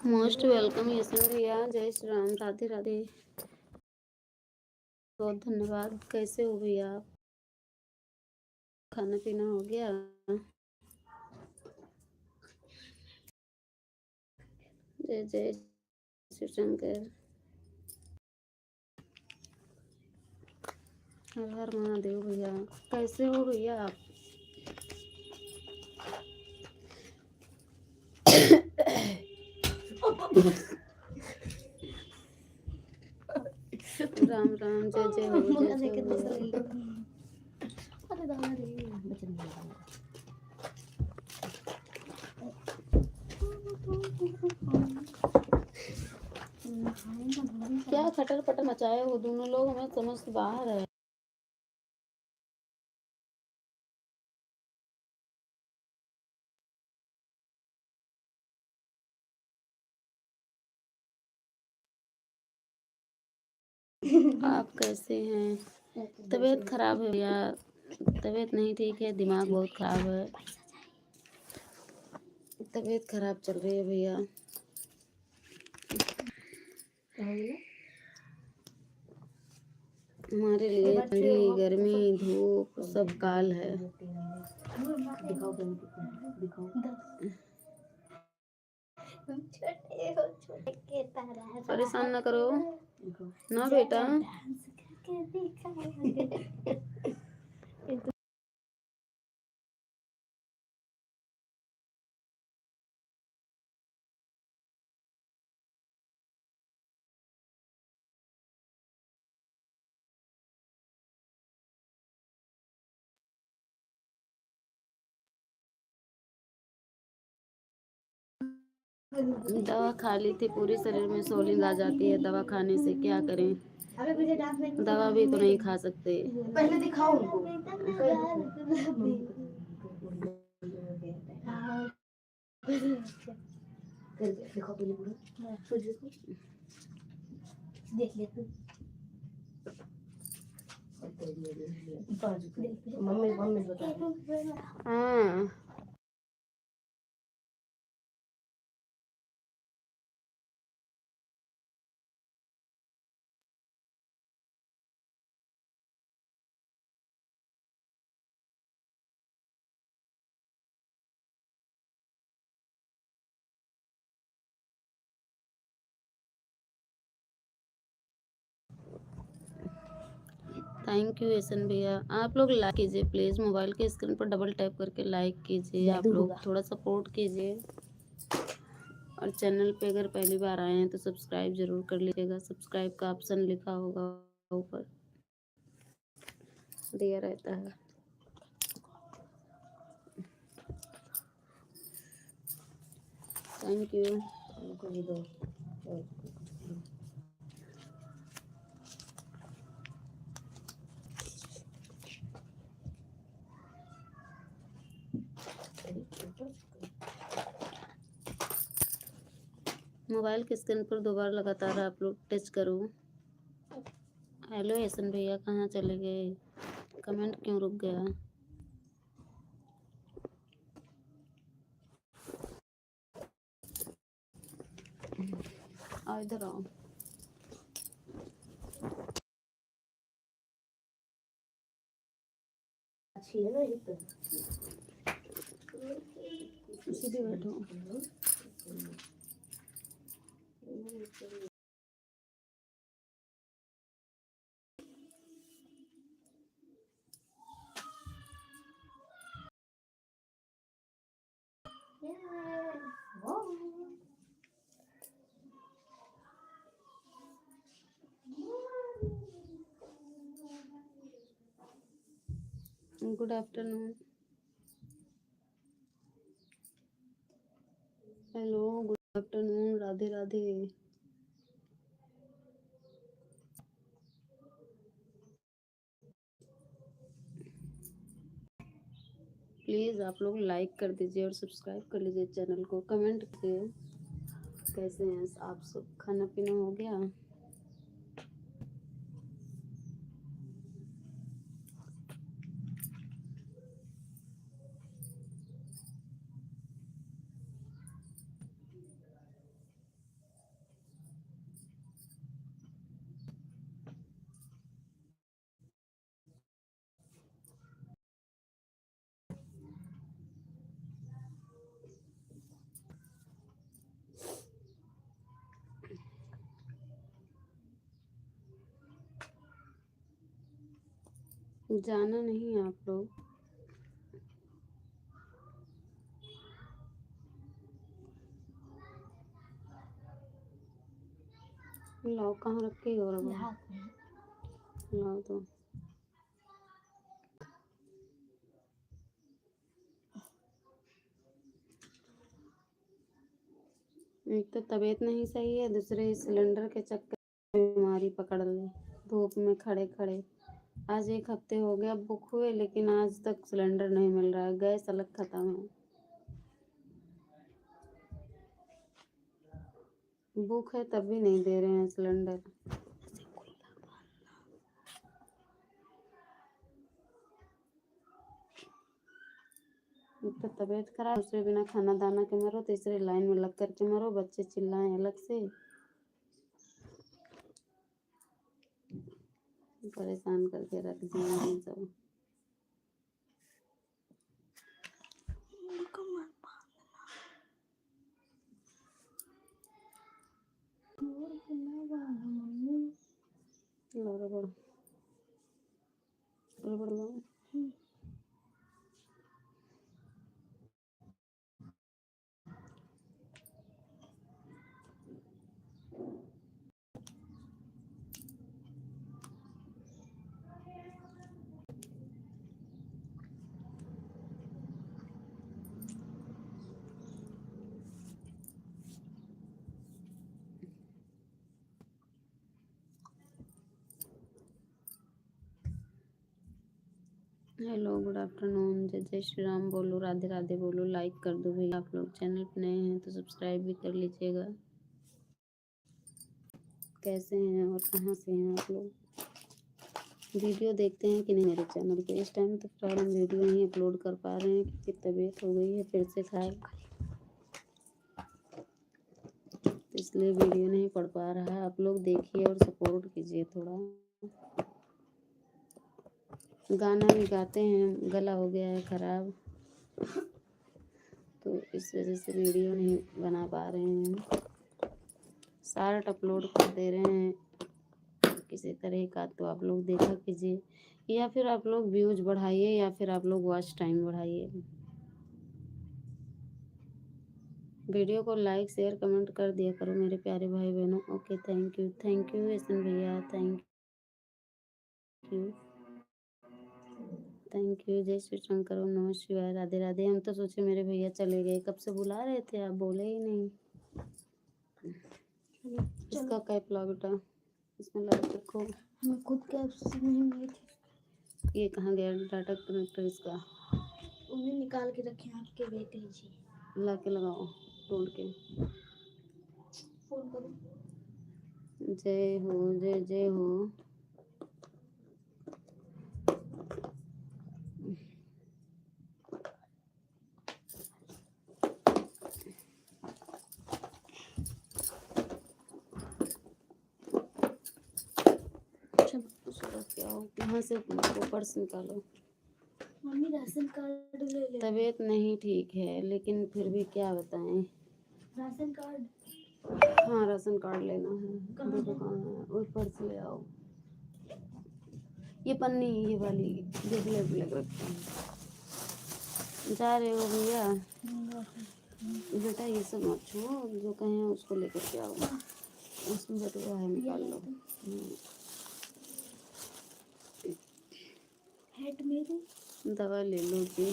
Most welcome Yashwant भैया, जय श्री राम, राधे राधे। बहुत धन्यवाद। कैसे हो भैया आप? खाना पीना हो गया? जय जय शिव शंकर, हर हर महादेव। भैया कैसे हो भैया आप? राम राम, जय जय हो, जय जय हो। क्या खटर पटर मचाए हो दोनों लोग, हमें समझ से बाहर है। आप कैसे हैं? तबीयत खराब है भैया, तबीयत नहीं ठीक है, दिमाग बहुत खराब है, तबीयत खराब चल रही है भैया। हमारे लिए ठंडी गर्मी धूप सब काल है। परेशान ना करो ना बेटा। दवा खा ली थी, पूरी शरीर में सोलिंग आ जाती है दवा खाने से, क्या करें? दवा भी तो नहीं खा सकते। पहले दिखाओ उनको। देख ले तू। मम्मी मम्मी बता। हाँ थैंक यू एसन भैया। आप लोग लाइक कीजिए प्लीज़, मोबाइल के स्क्रीन पर डबल टैप करके लाइक कीजिए। आप लोग थोड़ा सपोर्ट कीजिए, और चैनल पे अगर पहली बार आए हैं तो सब्सक्राइब जरूर कर लीजिएगा। सब्सक्राइब का ऑप्शन लिखा होगा ऊपर, दिया रहता है। Thank you. मोबाइल की स्क्रीन पर दो बार लगातार आप लोग टच करो। हेलो एसन भैया, कहाँ चले गए? कमेंट क्यों रुक गया? आओ इधर आओ। सीधे बैठो। Good afternoon. Hello, good afternoon, Radhe Radhe. Please आप लोग लाइक कर दीजिए और सब्सक्राइब कर लीजिए चैनल को। कमेंट कीजिए कैसे हैं आप सब, खाना पीना हो गया? जाना नहीं आप लोग। लाओ, कहाँ रखे हो रबर? लाओ तो। एक तो तबीयत नहीं सही है, दूसरे सिलेंडर के चक्कर में बीमारी पकड़ ली। धूप में खड़े खड़े आज 1 हफ्ते हो गया बुक हुए, लेकिन आज तक सिलेंडर नहीं मिल रहा है। गैस अलग खत्म है। बुक है तब भी नहीं दे रहे हैं सिलेंडर। एक तो तबीयत खराब, दूसरे बिना खाना दाना के मरो, तीसरे लाइन में लग कर के मरो, बच्चे चिल्लाएं अलग से। परेशान करके रख दिए हैं सब। लो रबड़, रबड़ लो। हेलो, गुड आफ्टरनून, जय जय श्री राम बोलो, राधे राधे बोलो, लाइक कर दो भैया। आप लोग चैनल पे नए हैं तो सब्सक्राइब भी कर लीजिएगा। कैसे हैं और कहाँ से हैं आप लोग? वीडियो देखते हैं कि नहीं मेरे चैनल पे? इस टाइम तो फिलहाल हम वीडियो नहीं अपलोड कर पा रहे हैं क्योंकि तबीयत हो गई है फिर से खराब, इसलिए वीडियो नहीं पड़ पा रहा है। आप लोग देखिए और सपोर्ट कीजिए थोड़ा। गाना भी गाते हैं, गला हो गया है खराब, तो इस वजह से वीडियो नहीं बना पा रहे हैं। शार्ट अपलोड कर दे रहे हैं किसी तरह का, तो आप लोग देखा कीजिए, या फिर आप लोग व्यूज बढ़ाइए, या फिर आप लोग वॉच टाइम बढ़ाइए। वीडियो को लाइक शेयर कमेंट कर दिया करो मेरे प्यारे भाई बहनों। ओके, थैंक यू एसन भैया, यू थैंक यू। जय श्री शंकर, ओम नमः शिवाय, राधे राधे। हम तो सोचे मेरे भैया चले गए, कब से बुला रहे थे, आप बोले ही नहीं। इसका कैप ला बेटा, इसमें ला के रखो। मैं खुद कैप से नहीं मिली थी। ये कहाँ गया डाटा कनेक्टर इसका? उन्हें निकाल के रखे आपके बेटे जी। ला के लगाओ तोड़ के। फोन करो। जय हो, जय जय हो। यहाँ से पर्स निकालो। मम्मी राशन कार्ड ले ले। तबीयत नहीं ठीक है लेकिन फिर भी क्या बताएं। Ration card? हाँ, राशन कार्ड लेना है। कहाँ है? वो पर्स ले आओ। ये पन्नी, ये वाली जो ब्लैक ब्लैक रखते हैं। जा रहे हो भैया? बेटा ये सब मत छो, जो कहें उसको लेकर के आओ। उसमें बटुआ है, निकाल लो। दवा ले लो जी।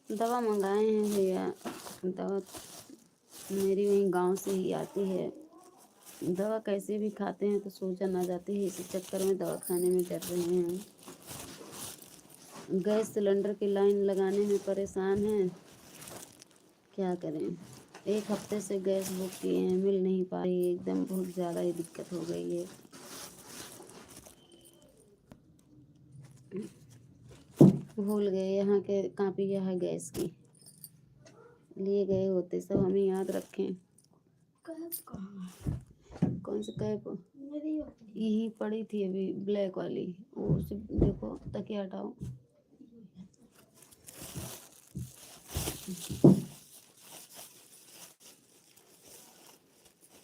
दवा मंगाए हैं भैया, दवा मेरी वहीं गांव से ही आती है। दवा कैसे भी खाते हैं तो सूजन आ जाती है, इसी चक्कर में दवा खाने में डर रहे हैं। गैस सिलेंडर की लाइन लगाने में परेशान हैं, क्या करें। 1 हफ्ते से गैस बुक किए हैं, मिल नहीं पा रही, एकदम बहुत ज़्यादा ही दिक्कत हो गई है। भूल गए यहाँ के कापी है गैस की, लिए गए होते सब हमें याद रखें। कौन सी कैप? यही पड़ी थी अभी ब्लैक वाली, वो देखो, तकिया हटाओ।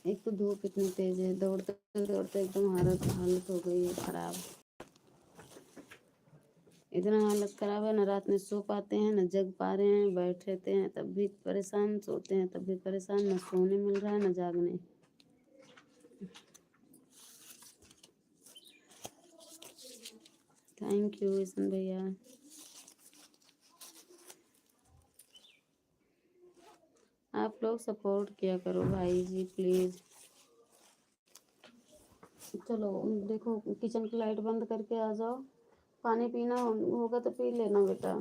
एक तो धूप इतनी तेज है, दौड़ते दौड़ते एकदम हालत हो गई है खराब। इतना हालत खराब है, ना रात में सो पाते हैं, ना जग पा रहे हैं, बैठ रहते हैं तब भी परेशान, सोते हैं तब भी परेशान, ना सोने मिल रहा है ना जागने। थैंक यू ईशन भैया। आप लोग सपोर्ट किया करो भाई जी प्लीज़। चलो देखो किचन की लाइट बंद करके आ जाओ, पानी पीना होगा तो पी लेना बेटा।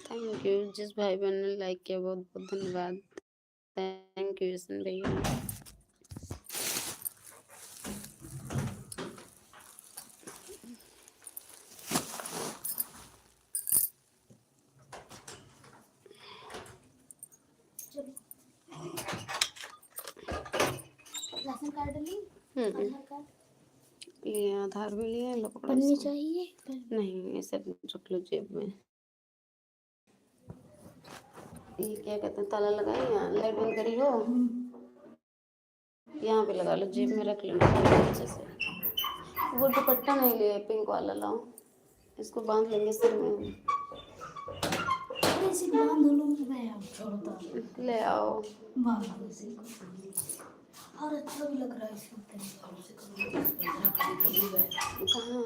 थैंक यू जिस भाई बहन ने लाइक किया बहुत बहुत धन्यवाद। थैंक यू ईशन भैया। राशन कार्ड ली, हम्म, आधार कार्ड लिए आधार भी लिए, लो पकड़ो पन्नी इसको। चाहिए। नहीं ऐसे रख लो जेब में। ये क्या कहते हैं, ताला लगाई यहाँ, लाइट बंद करी हो, यहाँ पे लगा लो, जेब में रख लेना अच्छे से। वो दुपट्टा नहीं लिए, पिंक वाला लाओ, इसको बांध लेंगे सिर में। ऐसे बांध लो, मैं अब छोड़ता ले आओ। बांध दो इसी को। और अच्छा भी लग रहा है इसके ऊपर। कहाँ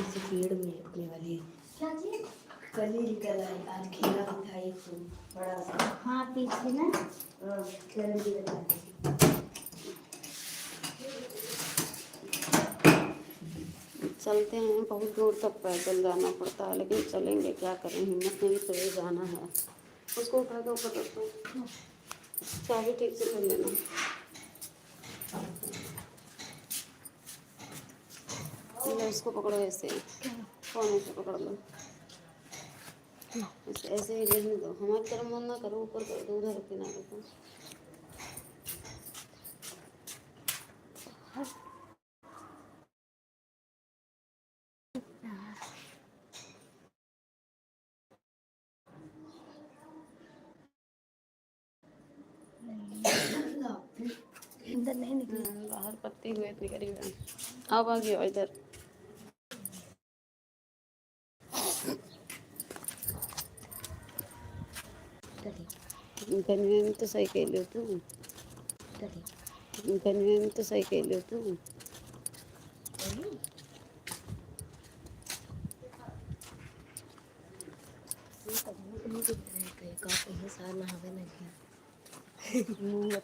इसी पेड़ में अपने वाली क्या चीज कल ही निकल आई, आज खीरा भी था एक तो बड़ा सा। हाँ पीछे ना, हाँ कल भी लगा दी। चलते हैं, बहुत दूर तक पैदल जाना पड़ता है, लेकिन चलेंगे, क्या करें, हिम्मत नहीं तो ये जाना है। उसको उठा के ऊपर रखो, चाबी ठीक से कर लेना। लो इसको पकड़ो ऐसे, फोन ऐसे पकड़ लो, ऐसे ऐसे ही रहने दो, हमारी तरह मन ना करो, ऊपर कर दो, उधर किनारे को। अंदर नहीं निकली। बाहर पत्ती हुए इतनी करीब है। अब आ गया इधर। गन्ने में तो सही कह लो तू, गन्ने में तो सही कह लो तू। कहीं सार नहावे नहीं मुँह